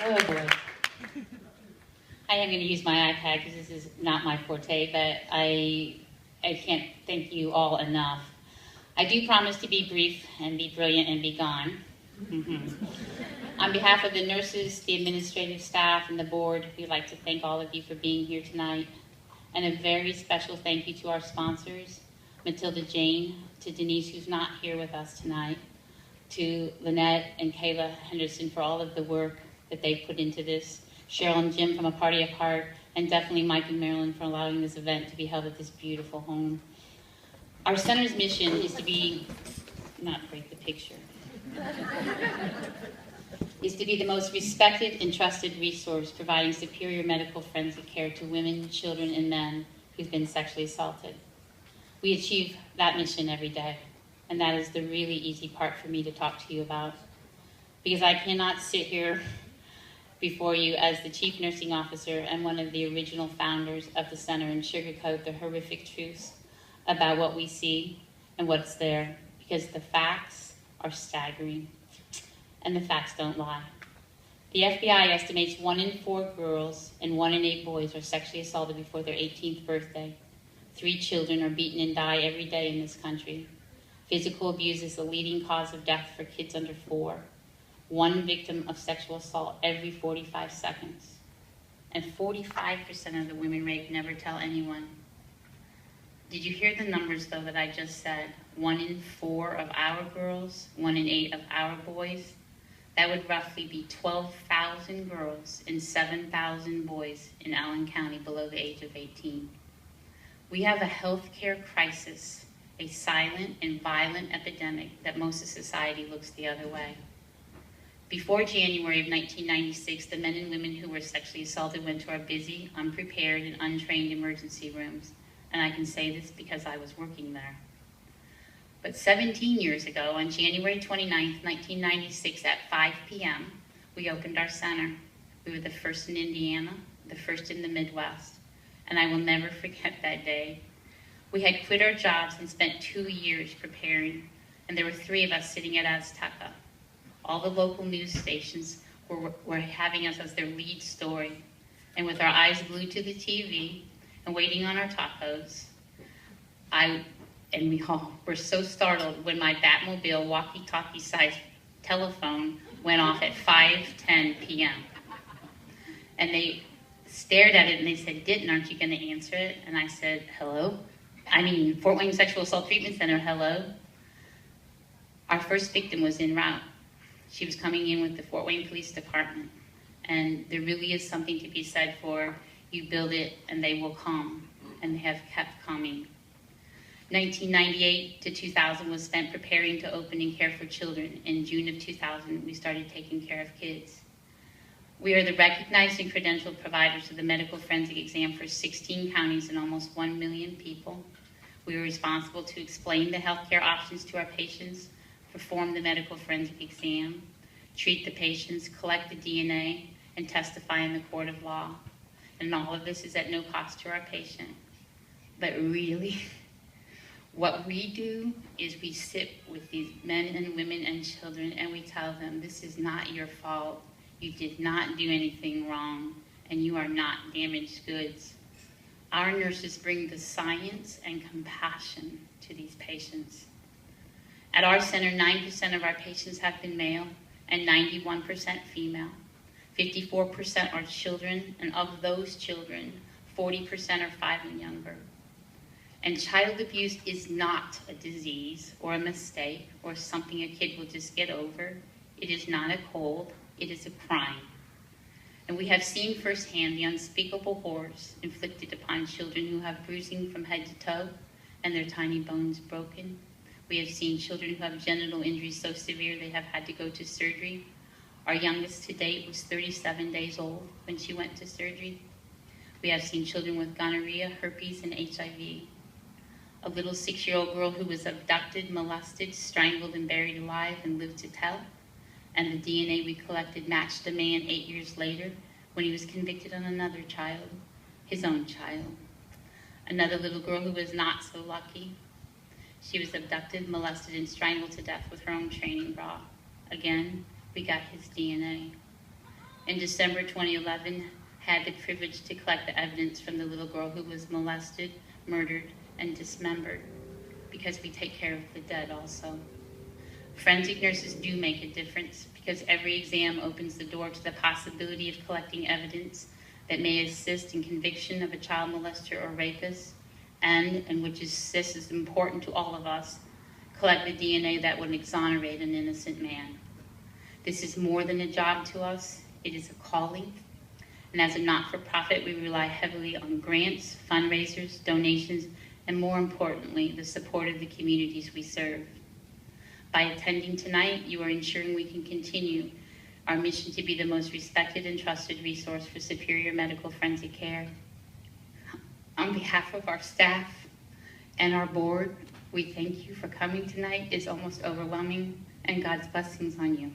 Oh boy. I am going to use my iPad because this is not my forte, but I can't thank you all enough. I do promise to be brief and be brilliant and be gone. On behalf of the nurses, the administrative staff, and the board, we'd like to thank all of you for being here tonight. And a very special thank you to our sponsors, Matilda Jane, to Denise, who's not here with us tonight, to Lynette and Kayla Henderson for all of the work that they put into this, Cheryl and Jim from A Party Apart, and definitely Mike and Marilyn for allowing this event to be held at this beautiful home. Our center's mission is to be, not break the picture, is to be the most respected and trusted resource providing superior medical forensic care to women, children, and men who've been sexually assaulted. We achieve that mission every day, and that is the really easy part for me to talk to you about, because I cannot sit here before you as the chief nursing officer and one of the original founders of the center and sugarcoat the horrific truths about what we see and what's there, because the facts are staggering, and the facts don't lie. The FBI estimates 1 in 4 girls and 1 in 8 boys are sexually assaulted before their 18th birthday. 3 children are beaten and die every day in this country. Physical abuse is the leading cause of death for kids under 4. 1 victim of sexual assault every 45 seconds. And 45% of the women raped never tell anyone. Did you hear the numbers, though, that I just said? 1 in 4 of our girls, 1 in 8 of our boys. That would roughly be 12,000 girls and 7,000 boys in Allen County below the age of 18. We have a healthcare crisis, a silent and violent epidemic that most of society looks the other way. Before January of 1996, the men and women who were sexually assaulted went to our busy, unprepared, and untrained emergency rooms. And I can say this because I was working there. But 17 years ago, on January 29th, 1996, at 5 p.m., we opened our center. We were the first in Indiana, the first in the Midwest, and I will never forget that day. We had quit our jobs and spent 2 years preparing, and there were 3 of us sitting at Azteca. All the local news stations were having us as their lead story, and with our eyes glued to the TV and waiting on our tacos, we all were so startled when my Batmobile walkie-talkie sized telephone went off at 5:10 p.m. And they stared at it and they said, "Ditton, aren't you going to answer it?" And I said, "Hello? Fort Wayne Sexual Assault Treatment Center, hello?" Our first victim was en route. She was coming in with the Fort Wayne Police Department. And there really is something to be said for you build it and they will come. And they have kept coming. 1998 to 2000 was spent preparing to open and care for children. In June of 2000, we started taking care of kids. We are the recognized and credentialed providers of the medical forensic exam for 16 counties and almost 1 million people. We are responsible to explain the healthcare options to our patients, perform the medical forensic exam, treat the patients, collect the DNA, and testify in the court of law. And all of this is at no cost to our patient. But really, what we do is we sit with these men and women and children and we tell them, this is not your fault. You did not do anything wrong, and you are not damaged goods. Our nurses bring the science and compassion to these patients. At our center, 9% of our patients have been male and 91% female. 54% are children, and of those children, 40% are 5 and younger. And child abuse is not a disease or a mistake or something a kid will just get over. It is not a cold, it is a crime. And we have seen firsthand the unspeakable horrors inflicted upon children who have bruising from head to toe and their tiny bones broken. We have seen children who have genital injuries so severe they have had to go to surgery. Our youngest to date was 37 days old when she went to surgery. We have seen children with gonorrhea, herpes, and HIV. A little 6-year-old girl who was abducted, molested, strangled, and buried alive and lived to tell. And the DNA we collected matched a man 8 years later when he was convicted on another child, his own child. Another little girl who was not so lucky. She was abducted, molested, and strangled to death with her own training bra. Again, we got his DNA. In December 2011, had the privilege to collect the evidence from the little girl who was molested, murdered, and dismembered, because we take care of the dead also. Forensic nurses do make a difference because every exam opens the door to the possibility of collecting evidence that may assist in conviction of a child molester or rapist, and which is, this is important to all of us, collect the DNA that would exonerate an innocent man. This is more than a job to us, it is a calling. And as a not-for-profit, we rely heavily on grants, fundraisers, donations, and more importantly, the support of the communities we serve. By attending tonight, you are ensuring we can continue our mission to be the most respected and trusted resource for superior medical forensic care. On behalf of our staff and our board, we thank you for coming tonight. It's almost overwhelming, and God's blessings on you.